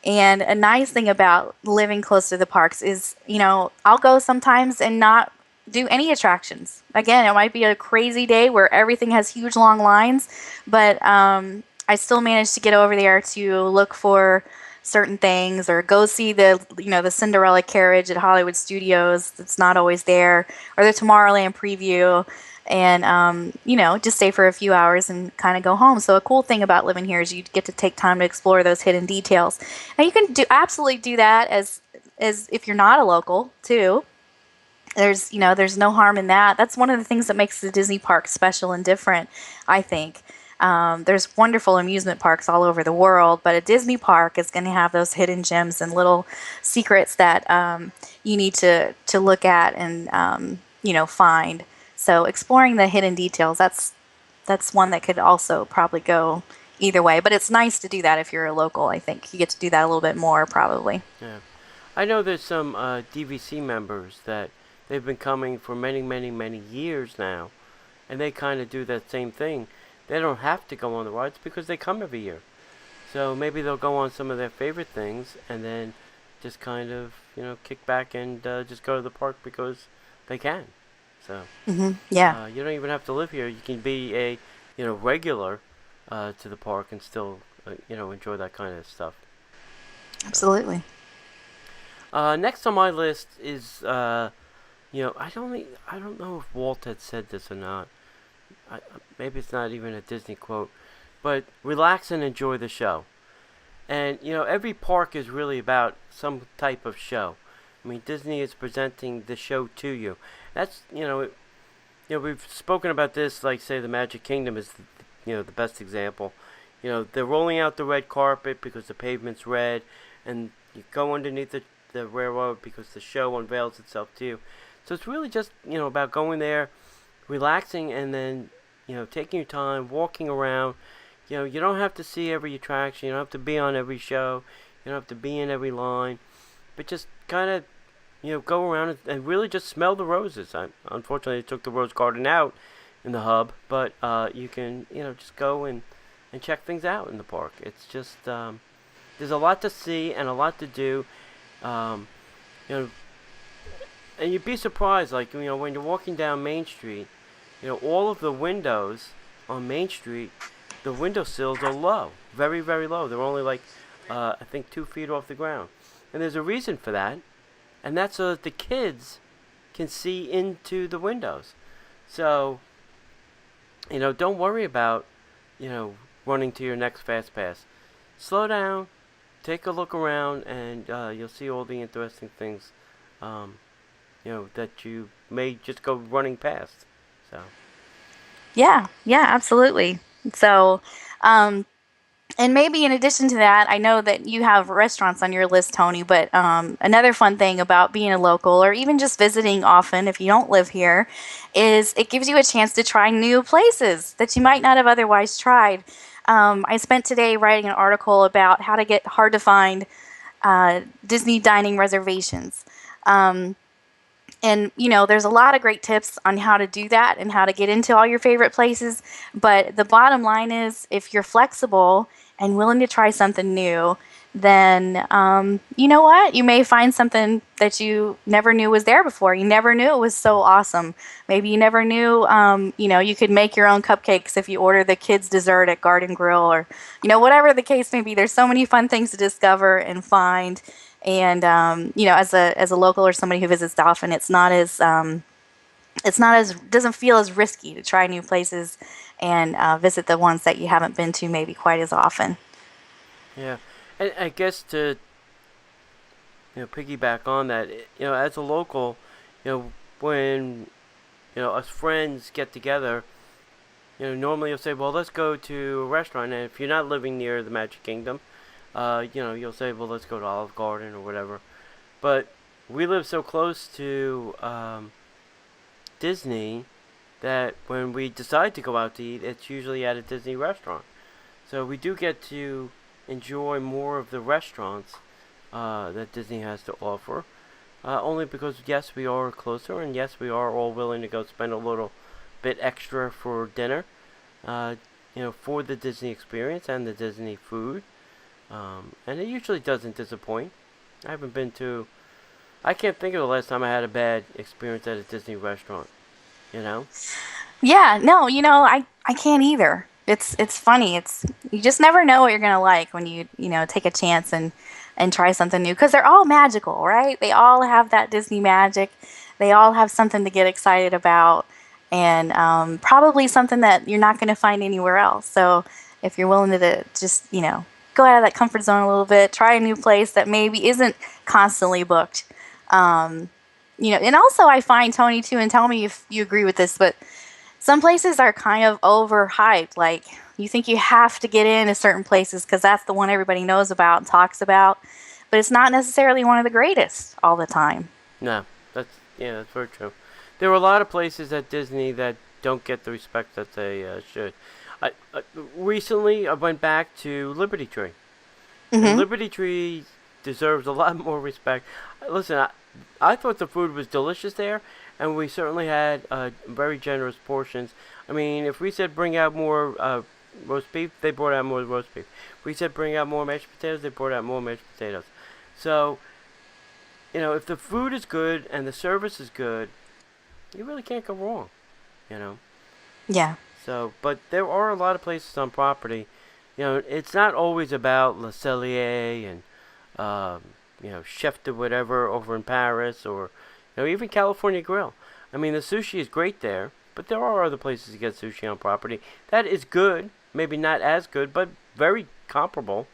And a nice thing about living close to the parks is, I'll go sometimes and not do any attractions. Again, it might be a crazy day where everything has huge long lines, but I still managed to get over there to look for certain things or go see the Cinderella carriage at Hollywood Studios that's not always there, or the Tomorrowland preview, and just stay for a few hours and kind of go home. So a cool thing about living here is you get to take time to explore those hidden details. And you can absolutely do that as if you're not a local too. There's no harm in that. That's one of the things that makes the Disney park special and different, I think. There's wonderful amusement parks all over the world, but a Disney park is going to have those hidden gems and little secrets that you need to look at and find. So exploring the hidden details, that's one that could also probably go either way. But it's nice to do that if you're a local. I think you get to do that a little bit more probably. Yeah, I know there's some DVC members that they've been coming for many, many, many years now, and they kind of do that same thing. They don't have to go on the rides because they come every year. So maybe they'll go on some of their favorite things and then just kind of, kick back and just go to the park because they can. So yeah, you don't even have to live here. You can be a regular to the park and still enjoy that kind of stuff. Absolutely. Next on my list is I don't know if Walt had said this or not. Maybe it's not even a Disney quote, but relax and enjoy the show. And every park is really about some type of show. I mean, Disney is presenting the show to you. That's we've spoken about this. Like, say, the Magic Kingdom is the best example. They're rolling out the red carpet because the pavement's red, and you go underneath the railroad because the show unveils itself to you. So it's really just about going there, relaxing, and then taking your time, walking around. You don't have to see every attraction. You don't have to be on every show. You don't have to be in every line. But just kind of go around and really just smell the roses. Unfortunately, they took the rose garden out in the hub, but you can just go and check things out in the park. It's just there's a lot to see and a lot to do. And you'd be surprised, like when you're walking down Main Street, all of the windows on Main Street, the window sills are low, very, very low. They're only like I think 2 feet off the ground, and there's a reason for that, and that's so that the kids can see into the windows. So don't worry about running to your next fast pass. Slow down, take a look around, and you'll see all the interesting things that you may just go running past. So Yeah, yeah, absolutely. So, um, and maybe in addition to that, I know that you have restaurants on your list, Tony, but another fun thing about being a local or even just visiting often if you don't live here is it gives you a chance to try new places that you might not have otherwise tried. I spent today writing an article about how to get hard to find Disney dining reservations. Um, and there's a lot of great tips on how to do that and how to get into all your favorite places, but the bottom line is if you're flexible and willing to try something new, then you know what, you may find something that you never knew was there before. You never knew it was so awesome. Maybe you never knew you could make your own cupcakes if you order the kids dessert at Garden Grill, or whatever the case may be. There's so many fun things to discover and find. And as a local or somebody who visits often, it's not as doesn't feel as risky to try new places and visit the ones that you haven't been to maybe quite as often. yeah, and I guess to piggyback on that, as a local, when us friends get together, normally you'll say, well, let's go to a restaurant, and if you're not living near the Magic Kingdom, you'll say, well, let's go to Olive Garden or whatever. But we live so close to Disney that when we decide to go out to eat, it's usually at a Disney restaurant. So we do get to enjoy more of the restaurants that Disney has to offer. Only because, yes, we are closer, and yes, we are all willing to go spend a little bit extra for dinner, for the Disney experience and the Disney food. And it usually doesn't disappoint. I haven't been to. I can't think of the last time I had a bad experience at a Disney restaurant. You know? Yeah, no, I can't either. It's funny. It's you just never know what you're gonna like when you take a chance and try something new because they're all magical, right? They all have that Disney magic. They all have something to get excited about, and probably something that you're not going to find anywhere else. So if you're willing to just go out of that comfort zone a little bit, try a new place that maybe isn't constantly booked. Um, and also I find, Tony, too, and tell me if you agree with this, but some places are kind of overhyped. Like you think you have to get into certain places because that's the one everybody knows about and talks about, but it's not necessarily one of the greatest all the time. No, that's very true. There are a lot of places at Disney that don't get the respect that they should. Recently, I went back to Liberty Tree, and Hmm. Liberty Tree deserves a lot more respect. Listen, I thought the food was delicious there, and we certainly had very generous portions. I mean, if we said bring out more roast beef, they brought out more roast beef. If we said bring out more mashed potatoes, they brought out more mashed potatoes. So, if the food is good and the service is good, you really can't go wrong, you know. Yeah. So, but there are a lot of places on property. It's not always about Le Cellier and Chef de whatever over in Paris, or even California Grill. I mean, the sushi is great there, but there are other places to get sushi on property that is good. Maybe not as good, but very comparable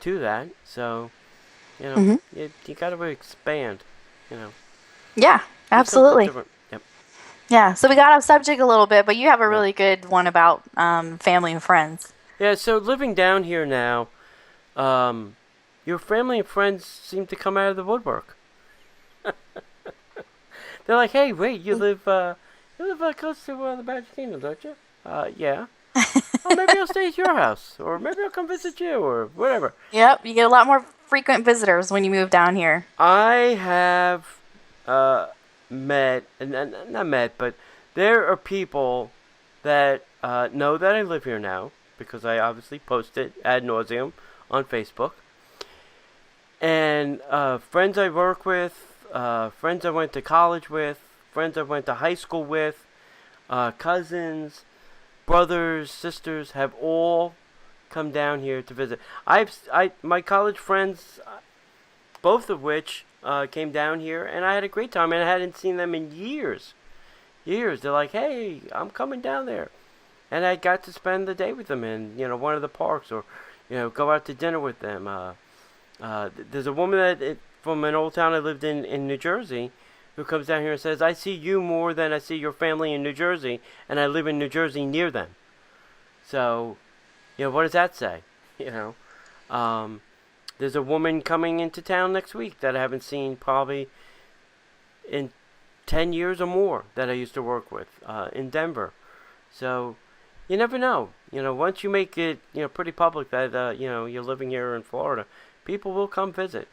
to that. So, Hmm. you got to expand. You know, Yeah, do something absolutely. different. Yep. Yeah. So we got off subject a little bit, but you have a Yeah. really good one about family and friends. Yeah. So living down here now, um, your family and friends seem to come out of the woodwork. They're like, "Hey, wait, you live close to the Magic Kingdom, don't you?" Yeah. Oh, maybe I'll stay at your house, or maybe I'll come visit you, or whatever. Yep, you get a lot more frequent visitors when you move down here. I have uh, met, and not met, but there are people that know that I live here now because I obviously post it ad nauseum on Facebook. And friends I work with, friends I went to college with, friends I went to high school with, cousins, brothers, sisters have all come down here to visit. My college friends, both of which came down here, and I had a great time, and I hadn't seen them in years. Years. They're like, "Hey, I'm coming down there," and I got to spend the day with them in one of the parks, or go out to dinner with them. There's a woman from an old town I lived in New Jersey. who comes down here and says, I see you more than I see your family in New Jersey, and I live in New Jersey near them. So, what does that say? You know, there's a woman coming into town next week that I haven't seen probably in 10 years or more that I used to work with in Denver. So, you never know. Once you make it, pretty public that, you're living here in Florida, people will come visit.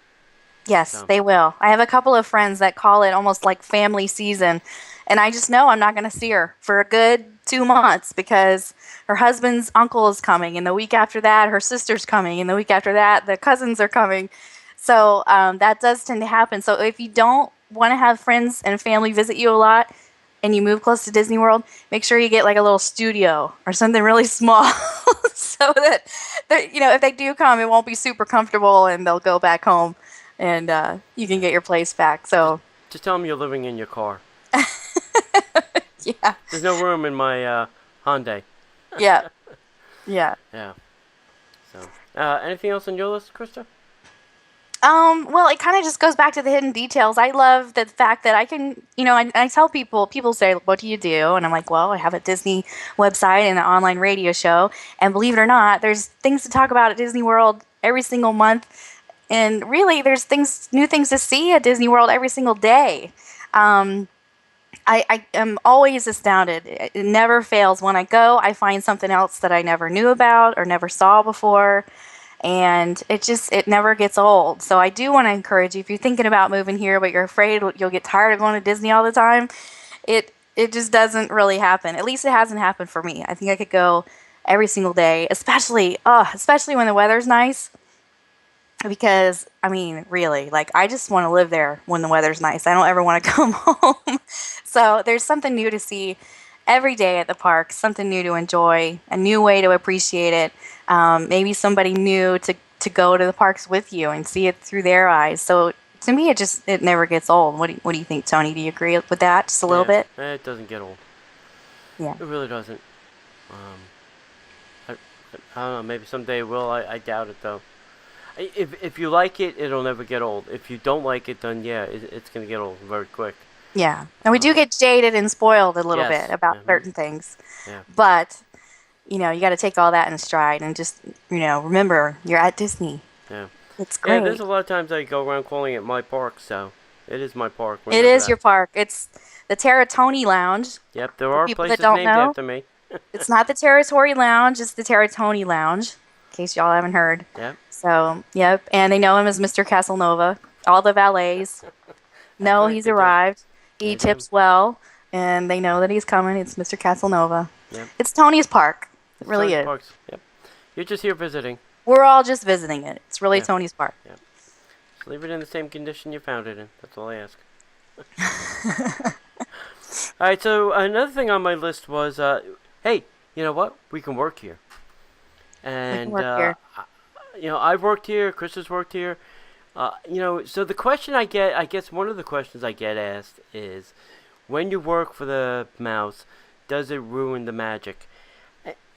Yes, So, they will. I have a couple of friends that call it almost like family season, and I just know I'm not going to see her for a good 2 months because her husband's uncle is coming, and the week after that, her sister's coming, and the week after that, the cousins are coming. So that does tend to happen. So if you don't want to have friends and family visit you a lot, and you move close to Disney World, make sure you get like a little studio or something really small, so that if they do come, it won't be super comfortable, and they'll go back home and you can get your place back. So just tell them you're living in your car. yeah, There's no room in my Hyundai. yeah, yeah. Yeah. So, anything else on your list, Krista? Well, it kind of just goes back to the hidden details. I love the fact that I can, I tell people say, what do you do? And I'm like, well, I have a Disney website and an online radio show. And believe it or not, there's things to talk about at Disney World every single month. And really, there's new things to see at Disney World every single day. I am always astounded. It never fails. When I go, I find something else that I never knew about or never saw before. And it never gets old. So I do want to encourage you, if you're thinking about moving here, but you're afraid you'll get tired of going to Disney all the time, it just doesn't really happen. At least it hasn't happened for me. I think I could go every single day, especially when the weather's nice. Because, I mean, really, like, I just want to live there when the weather's nice. I don't ever want to come home. So there's something new to see every day at the park, something new to enjoy, a new way to appreciate it. Maybe somebody new to go to the parks with you and see it through their eyes. So to me, it never gets old. What do you think, Tony? Do you agree with that just a little bit? It doesn't get old. Yeah. It really doesn't. I don't know. Maybe someday it will. I doubt it, though. If you like it, it'll never get old. If you don't like it, then yeah, it's going to get old very quick. Yeah. And we do get jaded and spoiled a little Yes. bit about certain things. Yeah. But, you got to take all that in stride and just, remember, you're at Disney. Yeah. It's great. Yeah, there's a lot of times I go around calling it my park, so it is my park. It is your park. It's the Terratoni Lounge. Yep, there are places don't named know. after me. It's not the Territory Lounge, it's the Terratoni Lounge, in case y'all haven't heard. Yep. So, yep. And they know him as Mr. Casanova. All the valets know right, he's they do. arrived. He They do. tips well, and they know that he's coming. It's Mr. Casanova. Yep. It's Tony's park. It It's really Tony's is. Parks. Yep. You're just here visiting. We're all just visiting it. It's really Yeah. Tony's park. Yep. Just leave it in the same condition you found it in. That's all I ask. All right, so another thing on my list was, hey, you know what? We can work here. And, work here. I've worked here. Chris has worked here. So the question I guess one of the questions I get asked is, when you work for the mouse, does it ruin the magic?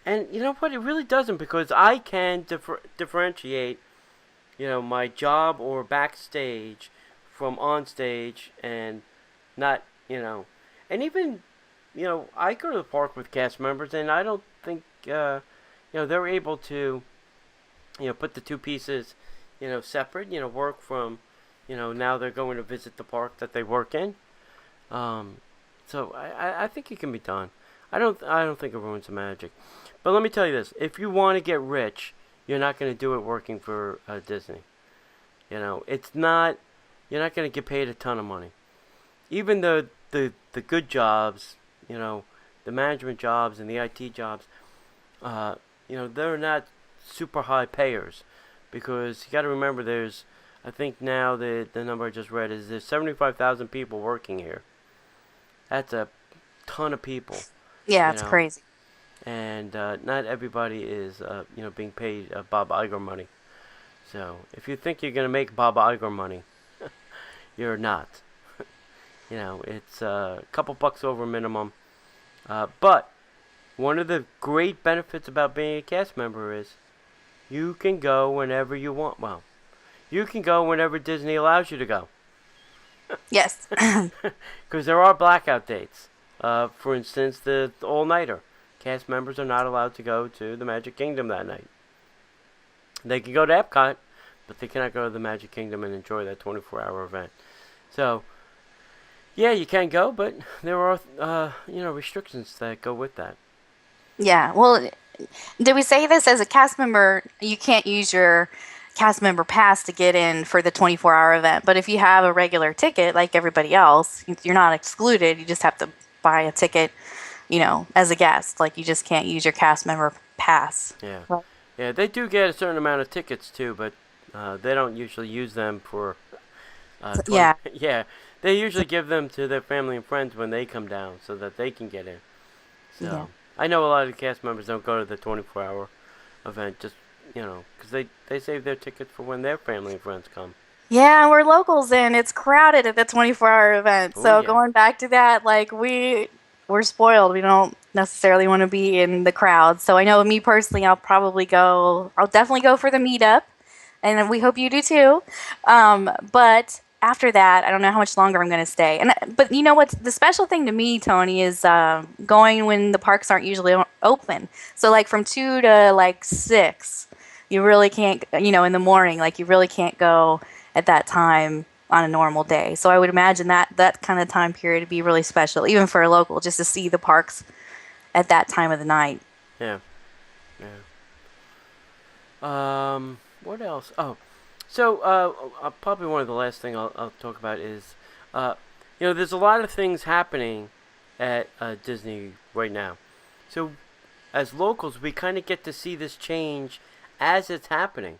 And you know what? It really doesn't, because I can differentiate, my job or backstage from on stage, and not, and even, I go to the park with cast members, and I don't think, they're able to, put the two pieces, separate, work from, now they're going to visit the park that they work in. So I think it can be done. I don't think it ruins the magic. But let me tell you this: if you want to get rich, you're not going to do it working for Disney. It's not. You're not going to get paid a ton of money. Even the good jobs, the management jobs and the IT jobs, they're not super high payers, because you got to remember I think now the number I just read is there's 75,000 people working here. That's a ton of people. Yeah, it's crazy. And not everybody is, being paid Bob Iger money. So if you think you're going to make Bob Iger money, you're not. It's a couple bucks over minimum. But one of the great benefits about being a cast member is you can go whenever you want. Well, you can go whenever Disney allows you to go. Yes. Because there are blackout dates. For instance, the all-nighter. Cast members are not allowed to go to the Magic Kingdom that night. They can go to Epcot, but they cannot go to the Magic Kingdom and enjoy that 24-hour event. So, yeah, you can go, but there are restrictions that go with that. Yeah. Well, did we say this as a cast member? You can't use your cast member pass to get in for the 24-hour event. But if you have a regular ticket like everybody else, you're not excluded. You just have to buy a ticket, as a guest. Like you just can't use your cast member pass. Yeah. Right. Yeah, they do get a certain amount of tickets too, but they don't usually use them for 20. Yeah. Yeah, they usually give them to their family and friends when they come down so that they can get in. So Yeah. I know a lot of the cast members don't go to the 24-hour event just because they save their tickets for when their family and friends come. Yeah, we're locals and it's crowded at the 24-hour event. Oh So yeah. going back to that, like we're spoiled. We don't necessarily want to be in the crowd. So I know me personally, I'll definitely go for the meetup, and we hope you do too. But after that, I don't know how much longer I'm going to stay. But you know what's the special thing to me, Tony, is going when the parks aren't usually open. So like from 2 to like 6, you really can't. In the morning, like you really can't go at that time on a normal day. So I would imagine that kind of time period would be really special, even for a local, just to see the parks at that time of the night. Yeah. Yeah. What else? Oh, so probably one of the last thing I'll talk about is, there's a lot of things happening at Disney right now. So as locals, we kind of get to see this change as it's happening.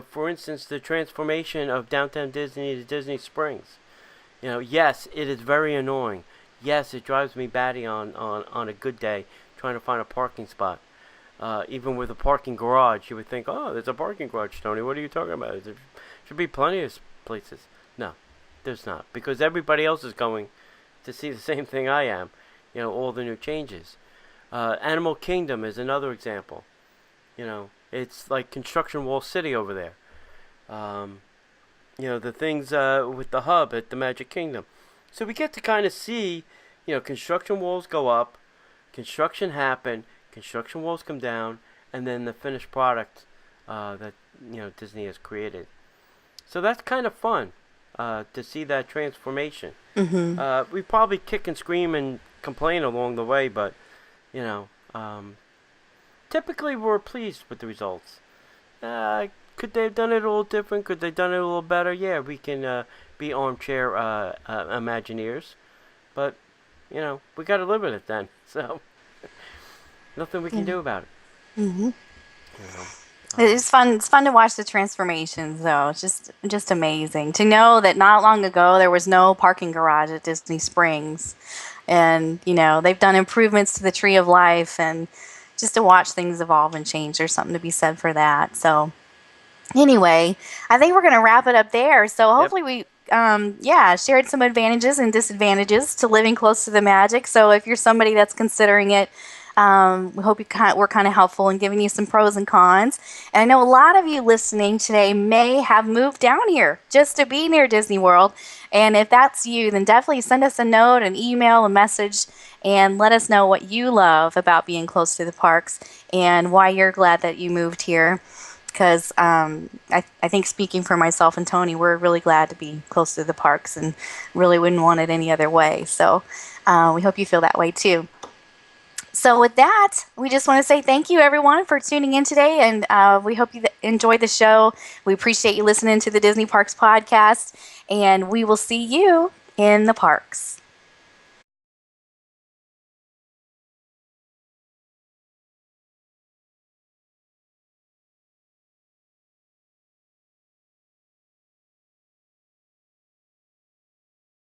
For instance, the transformation of Downtown Disney to Disney Springs. Yes, it is very annoying. Yes, it drives me batty on a good day trying to find a parking spot. Even with a parking garage, you would think, oh, there's a parking garage, Tony. What are you talking about? There should be plenty of places. No, there's not. Because everybody else is going to see the same thing I am. All the new changes. Animal Kingdom is another example. It's like Construction Wall City over there. The things with the hub at the Magic Kingdom. So we get to kind of see, construction walls go up, construction happen, construction walls come down, and then the finished product that Disney has created. So that's kind of fun to see that transformation. Mm-hmm. We probably kick and scream and complain along the way, but typically we're pleased with the results. Could they have done it a little different? Could they have done it a little better? Yeah, we can be armchair Imagineers, but we got to live with it then. So nothing we can do about it. Mm-hmm. You know. It's fun. It's fun to watch the transformations, though. It's just amazing to know that not long ago there was no parking garage at Disney Springs, and they've done improvements to the Tree of Life, and just to watch things evolve and change. There's something to be said for that. So, anyway, I think we're gonna wrap it up there. So hopefully we. Shared some advantages and disadvantages to living close to the magic. So if you're somebody that's considering it, we hope we're kind of helpful in giving you some pros and cons. And I know a lot of you listening today may have moved down here just to be near Disney World. And if that's you, then definitely send us a note, an email, a message, and let us know what you love about being close to the parks and why you're glad that you moved here. Because I think speaking for myself and Tony, we're really glad to be close to the parks and really wouldn't want it any other way. So we hope you feel that way too. So with that, we just want to say thank you, everyone, for tuning in today, and we hope you enjoyed the show. We appreciate you listening to the Disney Parks Podcast, and we will see you in the parks.